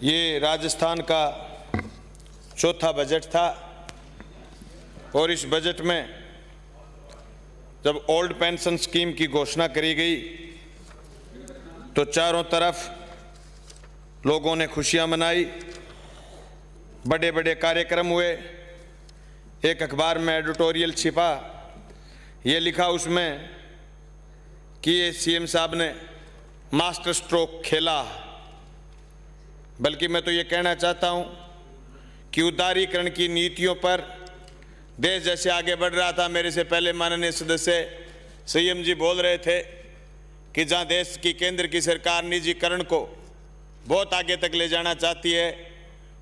ये राजस्थान का चौथा बजट था और इस बजट में जब ओल्ड पेंशन स्कीम की घोषणा करी गई तो चारों तरफ लोगों ने खुशियां मनाई, बड़े बड़े कार्यक्रम हुए। एक अखबार में एडिटोरियल छिपा, ये लिखा उसमें कि ये सीएम साहब ने मास्टर स्ट्रोक खेला। बल्कि मैं तो ये कहना चाहता हूं कि उदारीकरण की नीतियों पर देश जैसे आगे बढ़ रहा था, मेरे से पहले माननीय सदस्य सीएम जी बोल रहे थे कि जहां देश की केंद्र की सरकार निजीकरण को बहुत आगे तक ले जाना चाहती है,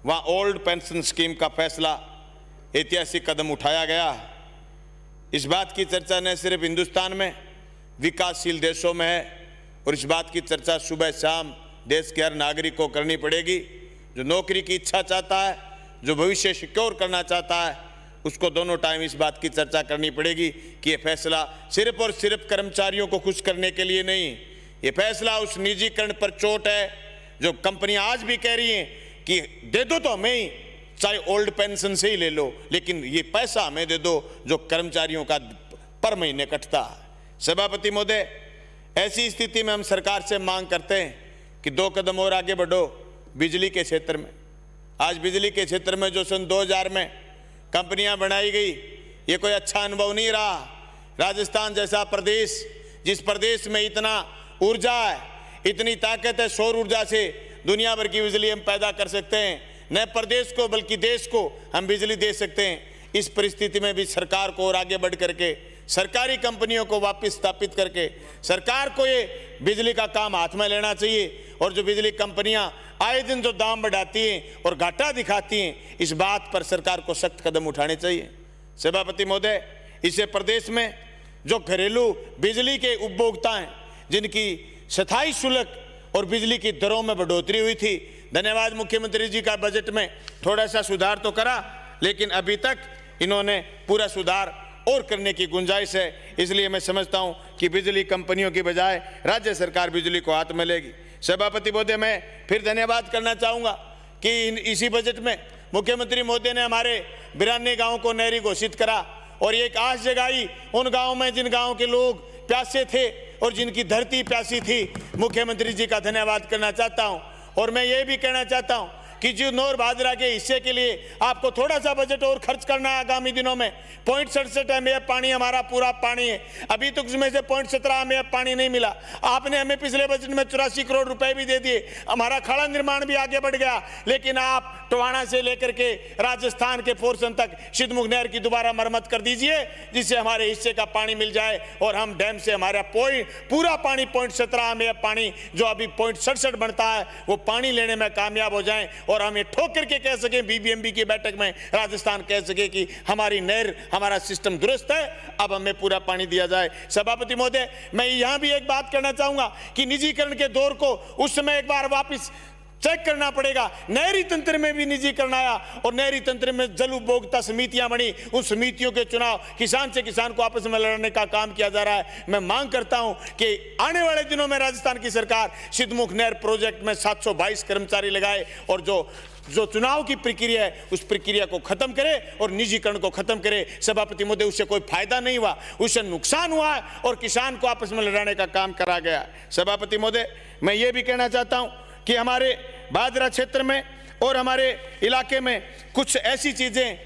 वहां ओल्ड पेंशन स्कीम का फैसला ऐतिहासिक कदम उठाया गया। इस बात की चर्चा न सिर्फ हिंदुस्तान में विकासशील देशों में है, और इस बात की चर्चा सुबह शाम देश के हर नागरिक को करनी पड़ेगी। जो नौकरी की इच्छा चाहता है, जो भविष्य सिक्योर करना चाहता है, उसको दोनों टाइम इस बात की चर्चा करनी पड़ेगी कि ये फैसला सिर्फ और सिर्फ कर्मचारियों को खुश करने के लिए नहीं, ये फैसला उस निजीकरण पर चोट है जो कंपनियां आज भी कह रही हैं कि दे दो तो हमें ही, चाहे ओल्ड पेंशन से ही ले लो, लेकिन ये पैसा हमें दे दो जो कर्मचारियों का पर महीने कटता है। सभापति महोदय, ऐसी स्थिति में हम सरकार से मांग करते हैं कि 2 कदम और आगे बढ़ो बिजली के क्षेत्र में। आज बिजली के क्षेत्र में जो सन 2000 में कंपनियां बनाई गई, ये कोई अच्छा अनुभव नहीं रहा। राजस्थान जैसा प्रदेश, जिस प्रदेश में इतना ऊर्जा है, इतनी ताकत है, सौर ऊर्जा से दुनिया भर की बिजली हम पैदा कर सकते हैं। न प्रदेश को बल्कि देश को हम बिजली दे सकते हैं। इस परिस्थिति में भी सरकार को और आगे बढ़ करके सरकारी कंपनियों को वापस स्थापित करके सरकार को ये बिजली का काम हाथ में लेना चाहिए। और जो बिजली कंपनियां आए दिन जो दाम बढ़ाती हैं और घाटा दिखाती हैं, इस बात पर सरकार को सख्त कदम उठाने चाहिए। सभापति महोदय, इससे प्रदेश में जो घरेलू बिजली के उपभोक्ता हैं, जिनकी स्थायी शुल्क और बिजली की दरों में बढ़ोतरी हुई थी, धन्यवाद मुख्यमंत्री जी का बजट में थोड़ा सा सुधार तो करा, लेकिन अभी तक इन्होंने पूरा सुधार और करने की गुंजाइश है। इसलिए मैं समझता हूं कि बिजली कंपनियों की बजाय राज्य सरकार बिजली को हाथ में लेगी। सभापति महोदय, मैं फिर धन्यवाद करना चाहूंगा कि इसी बजट में मुख्यमंत्री महोदय ने हमारे 92 गाँव को नहरी घोषित करा और एक आस जगाई उन गाँव में जिन गाँव के लोग प्यासे थे और जिनकी धरती प्यासी थी। मुख्यमंत्री जी का धन्यवाद करना चाहता हूं। और मैं ये भी कहना चाहता हूं कि जो नौर भादरा के हिस्से के लिए आपको थोड़ा सा बजट और खर्च करना है आगामी दिनों में। 0.67 एमएफ पानी हमारा पूरा पानी है, अभी तक उसमें से 0.17 एमएफ पानी नहीं मिला। आपने हमें पिछले बजट में 84 करोड़ रुपए भी दे दिए, हमारा खाड़ा निर्माण भी आगे बढ़ गया। लेकिन आप टोहाना से लेकर के राजस्थान के पोर्शन तक सिद्धमुख नहर की दोबारा मरम्मत कर दीजिए, जिससे हमारे हिस्से का पानी मिल जाए और हम डैम से हमारा पूरा पानी 0.17 एमएफ पानी जो अभी 0.67 बनता है, वो पानी लेने में कामयाब हो जाए और हम ये ठोक करके कह सके बीबीएमबी की बैठक में राजस्थान कह सके कि हमारी नहर, हमारा सिस्टम दुरुस्त है, अब हमें पूरा पानी दिया जाए। सभापति महोदय, मैं यहां भी एक बात कहना चाहूंगा कि निजीकरण के दौर को उस समय एक बार वापस चेक करना पड़ेगा। नहरी तंत्र में भी निजीकरण आया और नहरी तंत्र में जल उपभोक्ता समितियां बनी, उन समितियों के चुनाव किसान से किसान को आपस में लड़ने का काम किया जा रहा है। मैं मांग करता हूं कि आने वाले दिनों में राजस्थान की सरकार सिद्धमुख नहर प्रोजेक्ट में 722 कर्मचारी लगाए और जो चुनाव की प्रक्रिया है उस प्रक्रिया को खत्म करे और निजीकरण को खत्म करे। सभापति महोदय, उससे कोई फायदा नहीं हुआ, उससे नुकसान हुआ है और किसान को आपस में लड़ाने का काम करा गया। सभापति महोदय, मैं ये भी कहना चाहता हूं कि हमारे भादरा क्षेत्र में और हमारे इलाके में कुछ ऐसी चीजें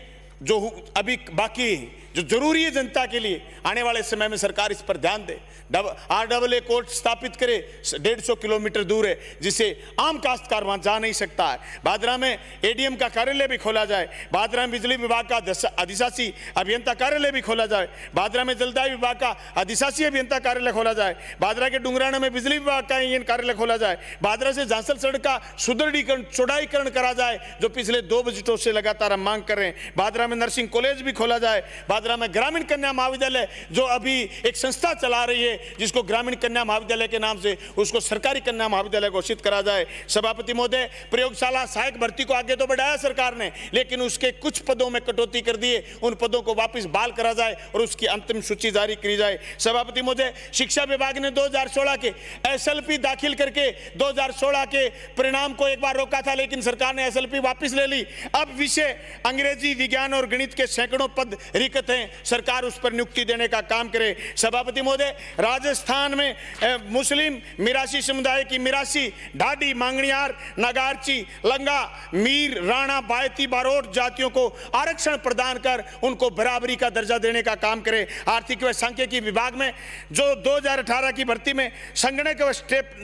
जो अभी बाकी जो जरूरी है जनता के लिए, आने वाले समय में सरकार इस पर ध्यान दे। RAA कोर्ट स्थापित करे, 150 किलोमीटर दूर है, जिससे आम काश्तकार वहां जा नहीं सकता है। भादरा में ADM का कार्यालय भी खोला जाए, भादरा में बिजली विभाग का अधिशासी अभियंता कार्यालय भी खोला जाए, भादरा में जलदाय विभाग का अधिशासी अभियंता कार्यालय खोला जाए, भादरा के डुंगराना में बिजली विभाग का कार्यालय खोला जाए, भादरा से झांसल सड़क का सुदृढ़ीकरण चौड़ाईकरण करा जाए, जो पिछले 2 बजटों से लगातार हम मांग कर रहे हैं। भादरा में नर्सिंग कॉलेज भी खोला जाए, भादरा में ग्रामीण कन्या महाविद्यालय जो अभी एक संस्था चला रही है जिसको ग्रामीण कन्या महाविद्यालय के नाम से उसको सरकारी कन्या महाविद्यालय घोषित करा जाए। सभापति महोदय, प्रयोगशाला सहायक भर्ती को आगे तो बढ़ाया सरकार ने, लेकिन उसके कुछ पदों में कटौती कर दिए, उन पदों को वापस बहाल करा जाए और उसकी अंतिम सूची जारी की जाए। सभापति महोदय, शिक्षा विभाग ने 2016 के एसएलपी दाखिल करके 2016 के परिणाम को एक बार रोका था, लेकिन सरकार ने एसएलपी वापस ले ली। अब विषय अंग्रेजी, विज्ञान और गणित के सैकड़ों पद रिक्त हैं, सरकार उस पर नियुक्ति देने का काम करे। सभापति महोदय, राजस्थान में मुस्लिम मिरासी समुदाय की मिरासी, ढाडी, मांगणियार, नगारची, लंगा, मीर, राणा, बायती, बारोट जातियों को आरक्षण प्रदान कर उनको बराबरी का दर्जा देने का काम करे। आर्थिक व सांख्यिकी विभाग में जो 2018 की भर्ती में संगणक व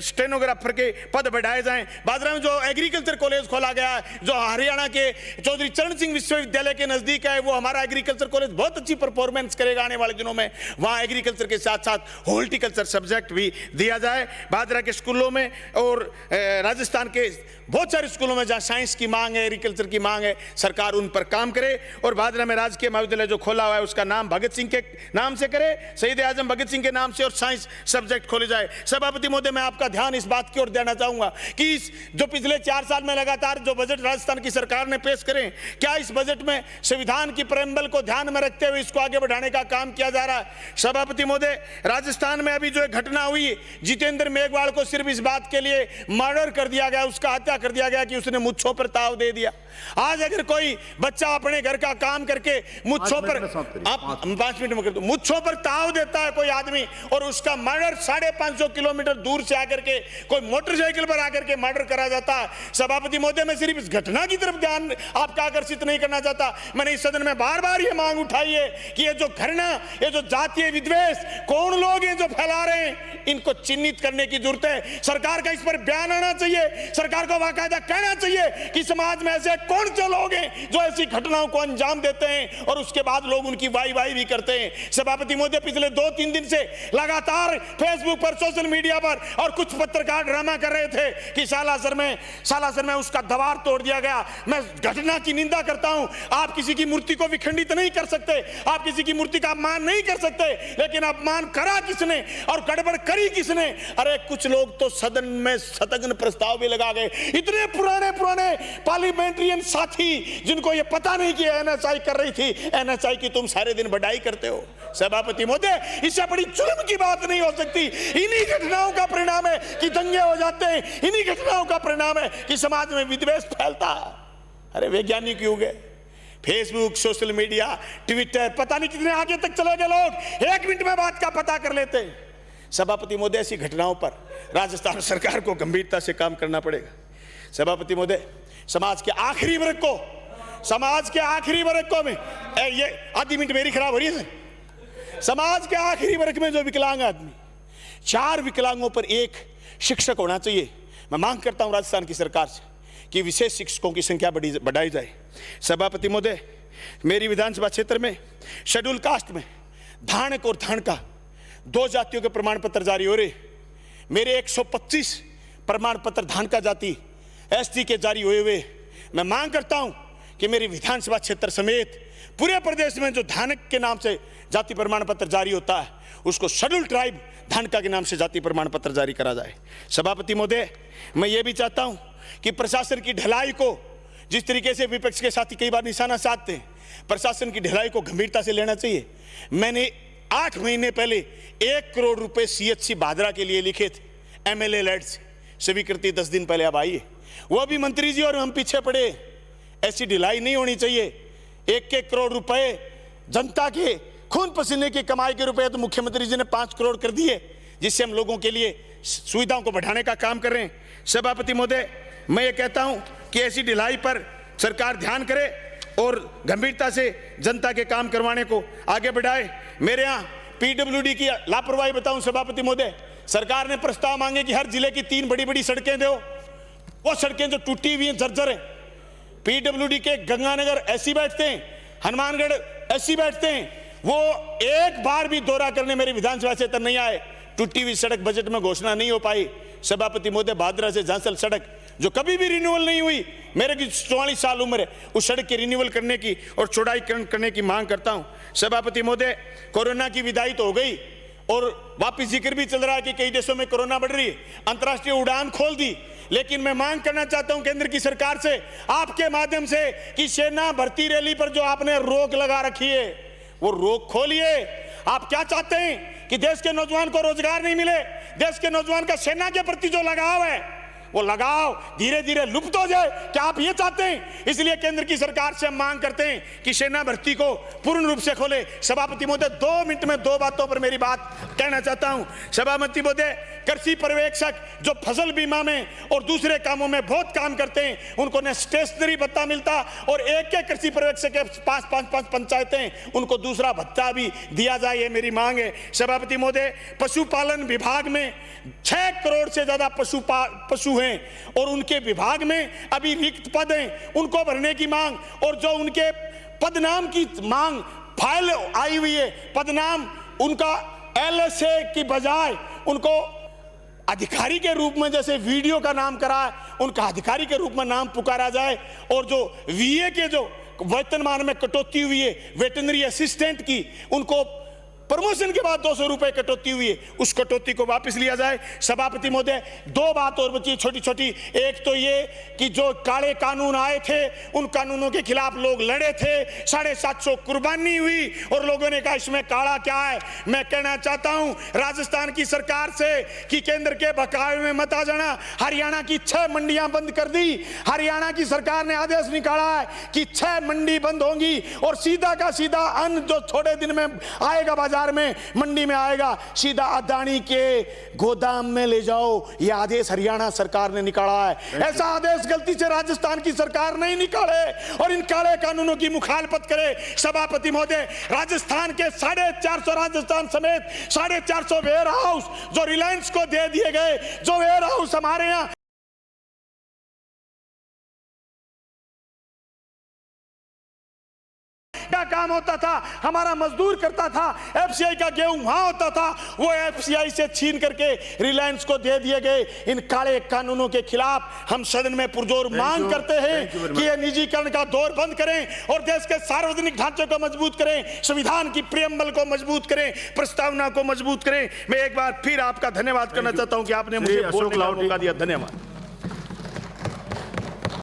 स्टेनोग्राफर के पद बढ़ाए जाएं। बाजरा में जो एग्रीकल्चर कॉलेज खोला गया है, जो हरियाणा के चौधरी चरण सिंह विश्वविद्यालय के नजदीक है, वो हमारा एग्रीकल्चर कॉलेज बहुत अच्छी परफॉर्मेंस करेगा आने वाले दिनों में। वहां एग्रीकल्चर के साथ साथ हॉर्टिकल्चर सब्जेक्ट भी दिया जाए। बाजरा के स्कूलों में और राजस्थान के बहुत सारे स्कूलों में जहां साइंस की मांग है, एग्रीकल्चर की मांग है, सरकार उन पर काम करे। और बाजरा में राजकीय महाविद्यालय जो खोला हुआ है उसका नाम भगत सिंह के नाम से करे, शहीद आजम भगत सिंह के नाम से, और साइंस सब्जेक्ट खोले जाए। सभापति महोदय, मैं आपका ध्यान इस बात की ओर देना चाहूंगा कि जो पिछले 4 साल में लगातार जो बजट राजस्थान की सरकार ने पेश करे, क्या इस बजट में संविधान की प्रेम्बल को ध्यान में रखते हुए इसको आगे बढ़ाने का काम किया जा रहा है? सभापति महोदय, राजस्थान में अभी जो एक घटना हुई, जितेंद्र मेघवाल को सिर्फ इस बात के लिए मर्डर कर दिया गया, उसका हत्या कर दिया गया कि उसने मुच्छों पर ताव दे दिया। आज अगर कोई बच्चा अपने घर का काम करके मुच्छों पर, आप 5 मिनट में कर दो, मुच्छों पर ताव देता है कोई आदमी, और उसका मर्डर 550 किलोमीटर दूर से आकर के कोई मोटरसाइकिल पर आकर के मर्डर करा जाता है। सभापति महोदय, मैं सिर्फ इस घटना की तरफ ध्यान आपका आकर्षित नहीं करना चाहता, मैंने इस सदन में बार बार ये मांग उठाई है कि ये जो घृणा, ये जो जातीय विद्वेष कौन लोग हैं जो फैला रहे हैं, इनको चिन्हित करने की जरूरत है। सरकार का इस पर बयान आना चाहिए, सरकार को बाकायदा कहना चाहिए कि समाज में ऐसे कौन से लोग हैं जो ऐसी घटनाओं को अंजाम देते हैं और उसके बाद लोग उनकी वाई भी करते हैं। सभापति महोदय, पिछले 2-3 दिन से लगातार फेसबुक पर, सोशल मीडिया पर और कुछ पत्रकार ड्रामा कर रहे थे कि सालासर में उसका दीवार तोड़ दिया गया। मैं घटना की निंदा करता हूं। आप किसी की मूर्ति को विखंडित नहीं कर सकते, आप किसी की मूर्ति का अपमान नहीं कर सकते, लेकिन अपमान करा किसने और गड़बड़ करी किसने? अरे कुछ लोग तो सदन में स्थगन प्रस्ताव भी लगा गए, इतने पुराने पार्लियामेंट्रियन साथी जिनको ये पता नहीं कि एनएसआई कर रही थी, एनएसआई की तुम सारे दिन बड़ाई करते हो। सभापति महोदय, इससे बड़ी जुल्म की बात नहीं हो सकती। इन्हीं घटनाओं का परिणाम है कि दंगे हो जाते हैं, इन्हीं घटनाओं का परिणाम है कि समाज में विद्वेष फैलता है। अरे वैज्ञानिक युग है, फेसबुक, सोशल मीडिया, ट्विटर, पता नहीं कितने आगे तक चले गए लोग, 1 मिनट में बात का पता कर लेते हैं। सभापति महोदय, ऐसी घटनाओं पर राजस्थान सरकार को गंभीरता से काम करना पड़ेगा। सभापति महोदय, समाज के आखिरी वर्ग को में ये आधी मिनट मेरी खराब हो रही है। समाज के आखिरी वर्ग में जो विकलांग आदमी, 4 विकलांगों पर 1 शिक्षक होना चाहिए। मैं मांग करता हूं राजस्थान की सरकार से कि विशेष शिक्षकों की संख्या बढ़ाई जाए। सभापति महोदय, मेरी विधानसभा क्षेत्र में शेड्यूल कास्ट में धानक और धानका 2 जातियों के प्रमाण पत्र जारी हो रहे। मेरे 125 प्रमाण पत्र धानका जाति एसटी के जारी हुए मैं मांग करता हूं कि मेरी विधानसभा क्षेत्र समेत पूरे प्रदेश में जो धानक के नाम से जाति प्रमाण पत्र जारी होता है, उसको शेड्यूल ट्राइब धानका के नाम से जाति प्रमाण पत्र जारी करा जाए। सभापति महोदय, मैं ये भी चाहता हूं कि प्रशासन की ढिलाई को, जिस तरीके से विपक्ष के साथी कई बार निशाना साधते हैं, प्रशासन की ढिलाई को गंभीरता से लेना चाहिए। मैंने 8 महीने पहले 1 करोड़ रुपए सीएचसी भादरा के लिए लिखे थे, एमएलए लेड से, स्वीकृति 10 दिन पहले अब आई है, वो भी मंत्री जी और हम पीछे पड़े। ऐसी ढिलाई नहीं होनी चाहिए। 1-1 करोड़ रुपए जनता के खून पसीने की कमाई के रुपए तो मुख्यमंत्री जी ने 5 करोड़ कर दिए, जिससे हम लोगों के लिए सुविधाओं को बढ़ाने का काम कर रहे हैं। सभापति महोदय, मैं ये कहता हूं कि ऐसी ढिलाई पर सरकार ध्यान करे और गंभीरता से जनता के काम करवाने को आगे बढ़ाए। मेरे यहाँ पीडब्ल्यूडी की लापरवाही बताऊं सभापति महोदय, सरकार ने प्रस्ताव मांगे कि हर जिले की 3 बड़ी सड़कें दो। वो सड़कें जो टूटी हुई हैं, जर्जर हैं, पीडब्ल्यूडी के गंगानगर ऐसी बैठते हैं, हनुमानगढ़ ऐसी बैठते हैं, वो एक बार भी दौरा करने मेरे विधानसभा क्षेत्र नहीं आए। टूटी हुई सड़क बजट में घोषणा नहीं हो पाई। सभापति महोदय, भादरा से झांसल सड़क जो कभी भी रिन्यूअल नहीं हुई, मेरे की 44 साल उम्र है, उस सड़क के रिन्यूअल करने की और चौड़ाईकरण करने की मांग करता हूं। सभापति महोदय, कोरोना की विदाई तो हो गई, और वापिस जिक्र भी चल रहा है कि कई देशों में कोरोना बढ़ रही है, अंतर्राष्ट्रीय उड़ान खोल दी। लेकिन मैं मांग करना चाहता हूं केंद्र की सरकार से आपके माध्यम से कि सेना भर्ती रैली पर जो आपने रोक लगा रखी है वो रोक खोलिए। आप क्या चाहते हैं कि देश के नौजवान को रोजगार नहीं मिले? देश के नौजवान का सेना के प्रति जो लगाव है वो लगाव धीरे धीरे लुप्त हो जाए, क्या आप ये चाहते हैं? इसलिए केंद्र की सरकार से हम मांग करते हैं कि सेना भर्ती को पूर्ण रूप से खोले। सभापति महोदय, 2 मिनट में 2 बातों पर मेरी बात कहना चाहता हूं। सभापति महोदय, कृषि पर्यवेक्षक जो फसल बीमा में और दूसरे कामों में बहुत काम करते हैं, उनको न स्टेशनरी भत्ता मिलता और एक कृषि पर्यवेक्षक के पास 5-5 पंचायतें, उनको दूसरा भत्ता भी दिया जाए, ये मेरी मांग है। सभापति महोदय, पशुपालन विभाग में 6 करोड़ से ज्यादा पशु हैं और उनके विभाग में अभी रिक्त पद हैं, उनको भरने की मांग, और जो उनके पदनाम की मांग फाइल आई हुई है, पदनाम उनका LSA की बजाय उनको अधिकारी के रूप में, जैसे वीडियो का नाम करा है, उनका अधिकारी के रूप में नाम पुकारा जाए, और जो VA के जो वेतनमान में कटौती हुई है वेटनरी असिस्टेंट की, उनको प्रमोशन के बाद 200 रुपए कटौती हुई है, उस कटौती को वापस लिया जाए। सभापति महोदय, 2 बात और बची छोटी छोटी। एक तो ये कि जो काले कानून आए थे उन कानूनों के खिलाफ लोग लड़े थे, 750 कुर्बानी हुई और लोगों ने कहा इसमें काला क्या है। मैं कहना चाहता हूं राजस्थान की सरकार से कि केंद्र के बकाये में मत आ जाना। हरियाणा की 6 मंडियां बंद कर दी, हरियाणा की सरकार ने आदेश निकाला है कि 6 मंडी बंद होंगी और सीधा का सीधा अन्न जो थोड़े दिन में आएगा बाजार में, मंडी में आएगा, सीधा अदानी के गोदाम में ले जाओ। यह आदेश हरियाणा सरकार ने निकाला है। ऐसा आदेश गलती से राजस्थान की सरकार नहीं निकाले और इन काले कानूनों की मुखालफत करे। सभापति महोदय, राजस्थान के 450 राजस्थान समेत 450 वेयर हाउस जो रिलायंस को दे दिए गए, जो वेयर हाउस हमारे यहाँ का काम होता था, हमारा मजदूर करता था, FCI का गेहूं वहां होता था, वो FCI से छीन करके रिलायंस को दे दिए गए। इन काले कानूनों के खिलाफ हम सदन में पुरजोर मांग करते हैं कि ये निजीकरण का दौर बंद करें और देश के सार्वजनिक ढांचे को मजबूत करें, संविधान की प्रियम्बल को मजबूत करें, प्रस्तावना को मजबूत करें। मैं एक बार फिर आपका धन्यवाद करना चाहता हूं कि आपने मुझे बोलने का मौका दिया। धन्यवाद।